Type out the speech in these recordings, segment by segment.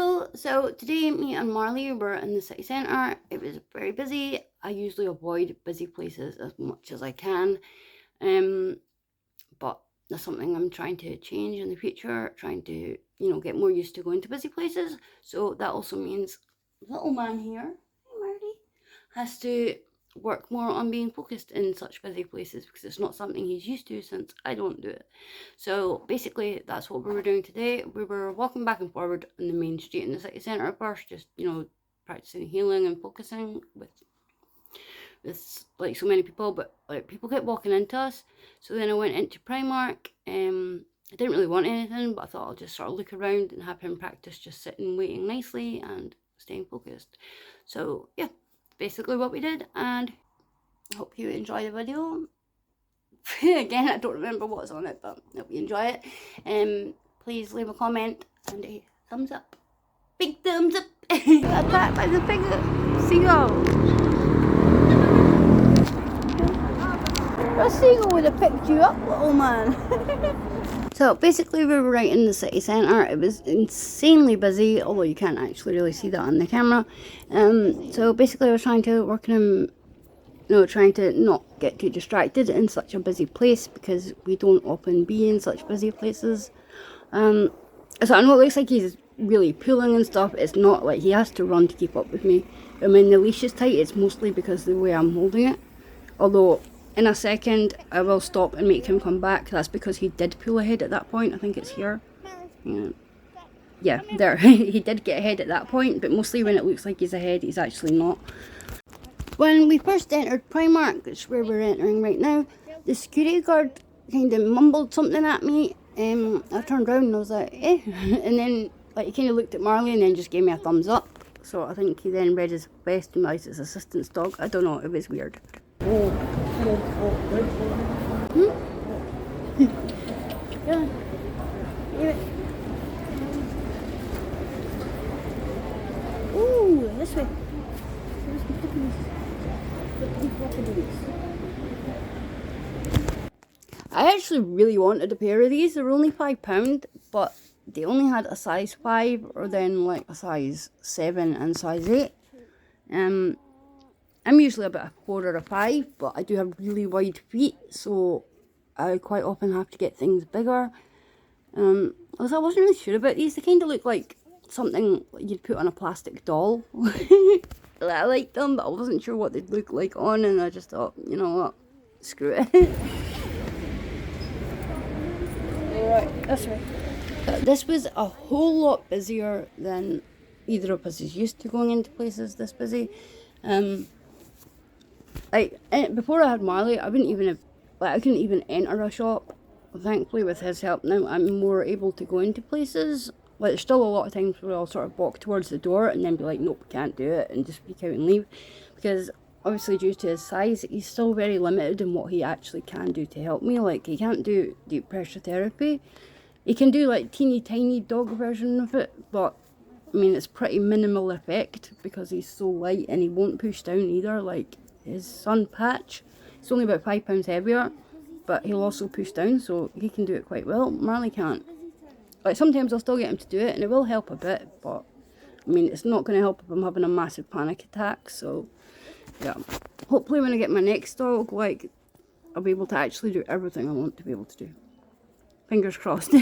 people, so today me and Marley were in the city centre. It was very busy. I usually avoid busy places as much as I can, but that's something I'm trying to change in the future, trying to, get more used to going to busy places. So that also means little man here, hey Marley, has to work more on being focused in such busy places because it's not something he's used to since I don't do it. So basically that's what we were doing today. We were walking back and forward on the main street in the city centre first, just practicing healing and focusing with like so many people, but like people kept walking into us. So then I went into Primark. I didn't really want anything, but I thought I'll just sort of look around and have him practice just sitting waiting nicely and staying focused. So yeah, basically what we did, and I hope you enjoy the video. Again, I don't remember what's on it, but I hope you enjoy it. Please leave a comment and a thumbs up. Big thumbs up. Attacked by the big seagull. A seagull would have picked you up, little man. So basically we were right in the city centre. It was insanely busy, although you can't actually really see that on the camera. So basically I was trying to work on him, trying to not get too distracted in such a busy place, because we don't often be in such busy places. So I know it looks like he's really pulling and stuff. It's not like he has to run to keep up with me. I mean, the leash is tight, it's mostly because of the way I'm holding it. Although in a second I will stop and make him come back. That's because he did pull ahead at that point. I think it's here. Yeah, there. He did get ahead at that point, but mostly when it looks like he's ahead, he's actually not. When we first entered Primark, which is where we're entering right now, the security guard kind of mumbled something at me. I turned around and I was like, eh? And then he kind of looked at Marley and then just gave me a thumbs up. So I think he then read his vest and realised it's assistant's dog. I don't know, it was weird. Yeah. Ooh, this way. I actually really wanted a pair of these. They were only £5, but they only had a size 5 or then like a size 7 and size 8. I'm usually about a 4 or a 5, but I do have really wide feet, so I quite often have to get things bigger. Also, I wasn't really sure about these. They kind of look like something you'd put on a plastic doll. I liked them, but I wasn't sure what they'd look like on, and I just thought, you know what, screw it. Right, that's right. This was a whole lot busier than either of us is used to going into places this busy. Before I had Marley, I wouldn't even have, I couldn't even enter a shop. Thankfully, with his help now, I'm more able to go into places. There's still a lot of times where I'll sort of walk towards the door and then be like, nope, can't do it, and just freak out and leave. Because obviously, due to his size, he's still very limited in what he actually can do to help me. Like, he can't do deep pressure therapy. He can do teeny tiny dog version of it, but I mean, it's pretty minimal effect because he's so light, and he won't push down either. Like his son Patch, he's only about £5 heavier, but he'll also push down, so he can do it quite well. Marley can't. Sometimes I'll still get him to do it, and it will help a bit, but I mean, it's not going to help if I'm having a massive panic attack. So yeah, hopefully when I get my next dog, I'll be able to actually do everything I want to be able to do. Fingers crossed. Come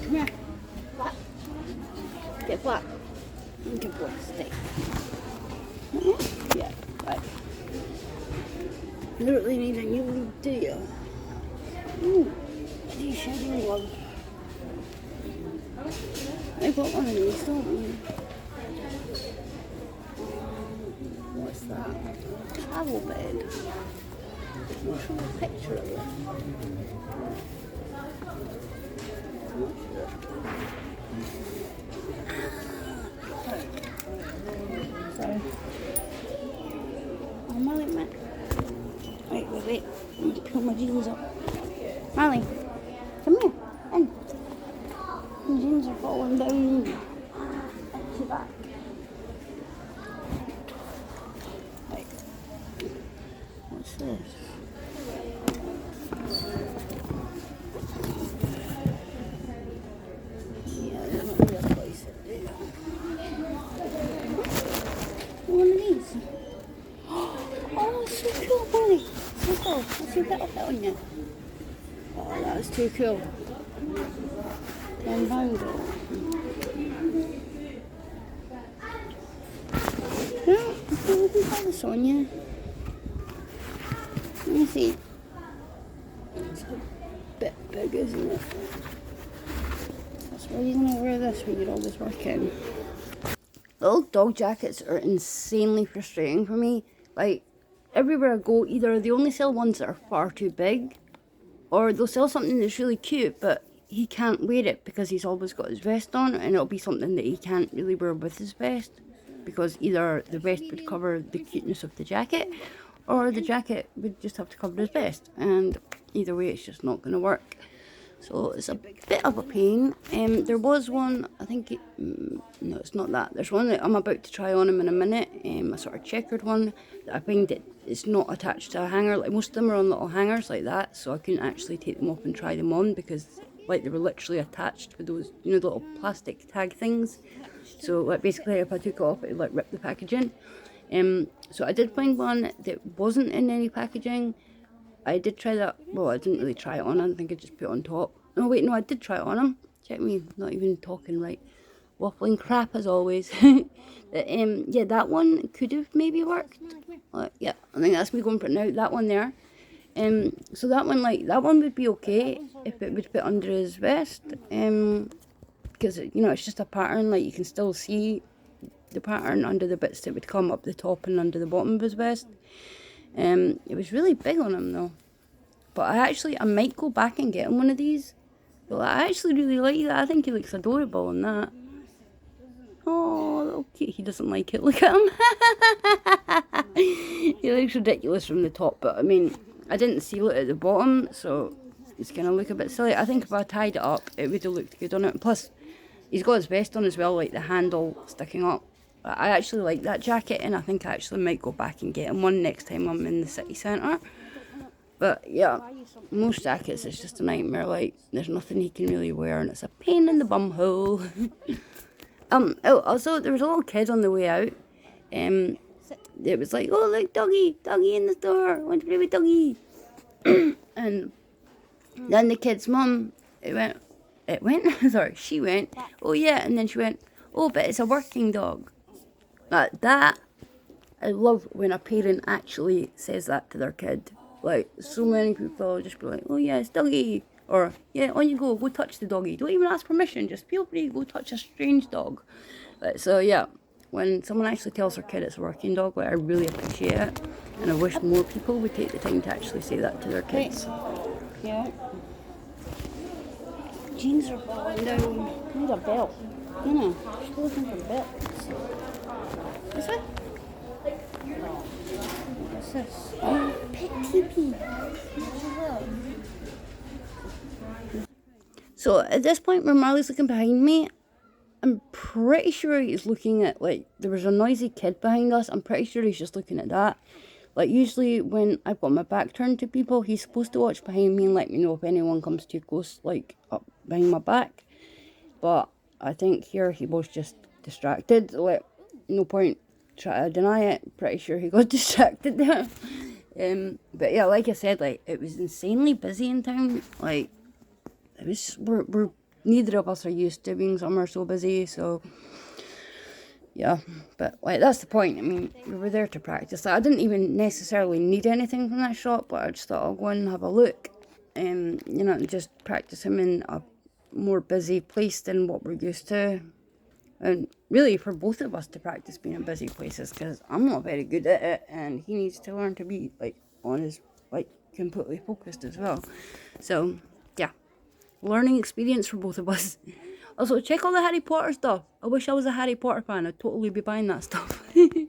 here. Flat. Get flat. Good boy. Stay. Yeah, right. You don't really need a new one, do you? Ooh, what are you shedding gloves? I got one of these, don't we? What's that? Travel bed. I'll show a picture of it. Sorry. Oh, Marley, man. Wait. I'm going to put my jeans up. Marley, come here. In. My jeans are falling down. At your back. Right. What's this? That's too cool. £10. Yeah, we can try this on you. Let me see. It's a bit big, isn't it? That's why you're gonna wear this when you're always working. Little dog jackets are insanely frustrating for me. Like, everywhere I go, either they only sell ones that are far too big, or they'll sell something that's really cute, but he can't wear it because he's always got his vest on, and it'll be something that he can't really wear with his vest, because either the vest would cover the cuteness of the jacket, or the jacket would just have to cover his vest, and either way it's just not going to work. So it's a bit of a pain. There was one, I think, no, it's not that. There's one that I'm about to try on him in a minute, a sort of checkered one, that I find that it's not attached to a hanger. Like, most of them are on little hangers like that, so I couldn't actually take them off and try them on, because like they were literally attached with those, you know, the little plastic tag things. So like basically if I took it off, it would like rip the packaging. So I did find one that wasn't in any packaging. I did try that. Well, I didn't really try it on. I think I just put it on top. Oh wait, no, I did try it on him. Check me, not even talking right. Waffling crap as always. Yeah, that one could have maybe worked. Yeah, I think that's me going for it now. That one there. So that one would be okay if it would fit under his vest. Because you know, it's just a pattern. Like, you can still see the pattern under the bits that would come up the top and under the bottom of his vest. It was really big on him though, but I might go back and get him one of these. Well, I actually really like that. I think he looks adorable in that. Oh, okay, he doesn't like it. Look at him. He looks ridiculous from the top, but I mean, I didn't seal it at the bottom, so it's gonna look a bit silly. I think if I tied it up, it would have looked good on it. Plus, he's got his vest on as well, like the handle sticking up. I actually like that jacket, and I think I actually might go back and get him one next time I'm in the city centre. But yeah, most jackets it's just a nightmare. Like, there's nothing he can really wear, and it's a pain in the bum hole. Also there was a little kid on the way out. It was like, oh look, doggy in the store, want to play with doggy. And then the kid's mum, she went, oh yeah, and then she went, oh, but it's a working dog. Like that, I love when a parent actually says that to their kid. Like, so many people just be like, oh yeah, it's doggy. Or, yeah, on you go touch the doggy. Don't even ask permission, just feel free to go touch a strange dog. So yeah, when someone actually tells their kid it's a working dog, like, I really appreciate it. And I wish more people would take the time to actually say that to their kids. Yeah. Jeans are falling down. I need a belt. You know, still looking for belts. This one? What's this? Oh, pet teepee. So at this point where Marley's looking behind me, I'm pretty sure he's looking at, like, there was a noisy kid behind us. I'm pretty sure he's just looking at that. Like, usually when I've got my back turned to people, he's supposed to watch behind me and let me know if anyone comes too close, like, up behind my back. But I think here he was just distracted. Like, no point trying to deny it. Pretty sure he got distracted there. But yeah, like I said, like, it was insanely busy in town. Like, it was, we're neither of us are used to being somewhere so busy, so yeah. But like, that's the point. I mean, we were there to practice. Like, I didn't even necessarily need anything from that shop, but I just thought I'll go in and have a look, you know, and just practice him in a more busy place than what we're used to. And really for both of us to practice being in busy places, because I'm not very good at it, and he needs to learn to be, like, on his, like, completely focused as well. So yeah, learning experience for both of us. Also, check all the Harry Potter stuff. I wish I was a Harry Potter fan. I'd totally be buying that stuff. A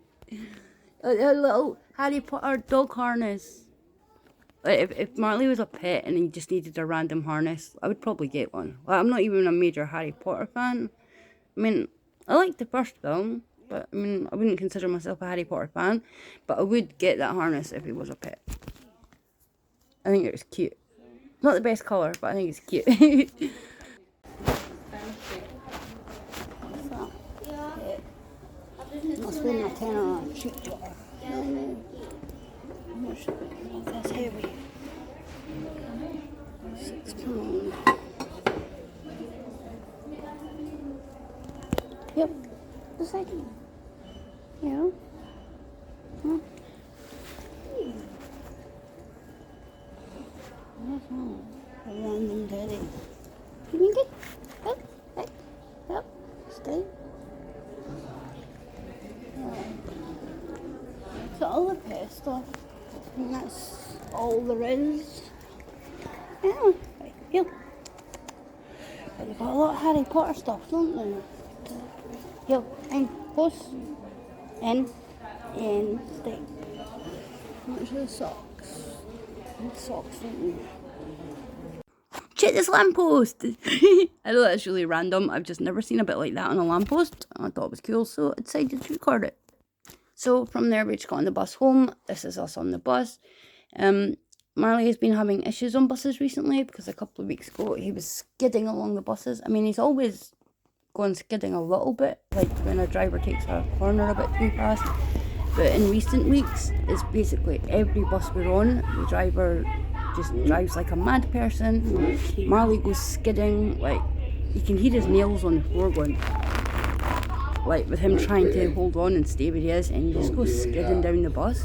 little Harry Potter dog harness. Like, if Marley was a pet and he just needed a random harness, I would probably get one. Like, I'm not even a major Harry Potter fan. I mean, I liked the first film, but I mean, I wouldn't consider myself a Harry Potter fan. But I would get that harness if he was a pet. I think it was cute. Not the best colour, but I think it's cute. I'll spend my 10 on a cheap jar. That's heavy. £6. Yep. The second. Yeah. Huh? That's all. A random teddy. Can you get up? Up? Up? Stay. So all the pet stuff. And that's all there is. Yeah. Right. Here. They've got a lot of Harry Potter stuff, don't they? Here. And post. In. Stay. What's the socks? Socks, don't we? Check this lamppost! I know that's really random. I've just never seen a bit like that on a lamppost. I thought it was cool, so I decided to record it. So from there, we just got on the bus home. This is us on the bus. Marley has been having issues on buses recently because a couple of weeks ago he was skidding along the buses. I mean, he's always going skidding a little bit, like when a driver takes a corner a bit too fast. But in recent weeks, it's basically every bus we're on, the driver just drives like a mad person. Marley goes skidding, like you can hear his nails on the floor going, like with him trying to hold on and stay where he is, and he just goes skidding down the bus.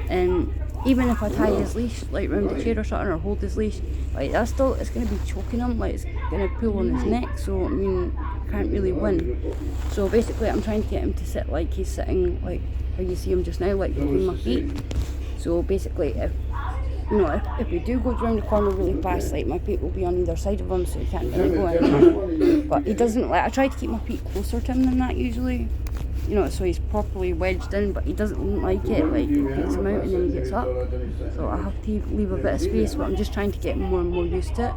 And even if I tie his leash like round the chair or something, or hold his leash, like that's still, it's going to be choking him, like it's going to pull on his neck, so I mean, I can't really win. So basically I'm trying to get him to sit like he's sitting like how you see him just now, like between my feet. So basically if you know, if we do go around the corner really fast, like my feet will be on either side of him, so he can't really go in. But he doesn't, like, I try to keep my feet closer to him than that usually, you know, so he's properly wedged in, but he doesn't like it, like it gets him out and then he gets up. So I have to leave a bit of space, but I'm just trying to get more and more used to it.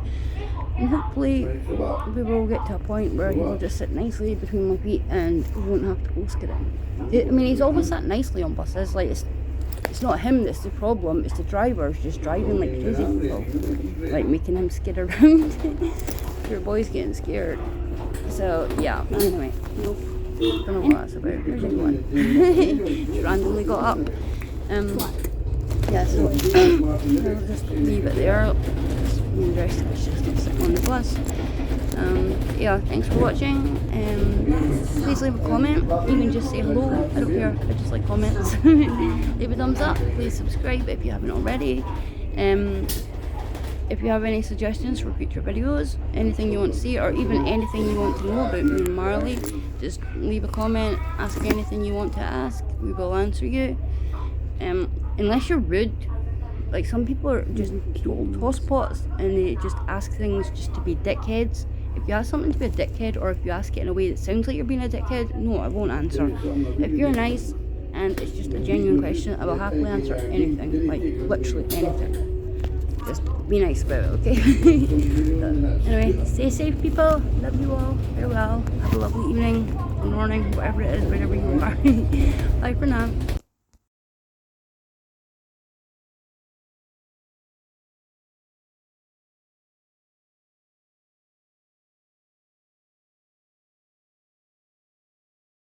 And hopefully we will get to a point where he will just sit nicely between my feet and he won't have to go skidding. I mean, he's always sat nicely on buses, like it's not him that's the problem, it's the drivers just driving like crazy people, like making him skid around. Your boy's getting scared. So yeah, anyway, nope. Don't know what that's about. Where's he going? Just randomly got up. Yeah, so I'll just leave it there. The rest of it's just not sitting on the bus. Yeah, thanks for watching. Please leave a comment, even just say hello. I don't care, I just like comments. Leave a thumbs up, please subscribe if you haven't already. If you have any suggestions for future videos, anything you want to see, or even anything you want to know about me and Marley, just leave a comment, ask anything you want to ask, we will answer you. Unless you're rude, like some people are just total tosspots and they just ask things just to be dickheads. If you ask something to be a dickhead, or if you ask it in a way that sounds like you're being a dickhead, no, I won't answer. If you're nice and it's just a genuine question, I will happily answer anything, like literally anything. Just be nice about it, okay? So, anyway, stay safe people, love you all, farewell, have a lovely evening, morning, whatever it is, wherever you are. Bye for now.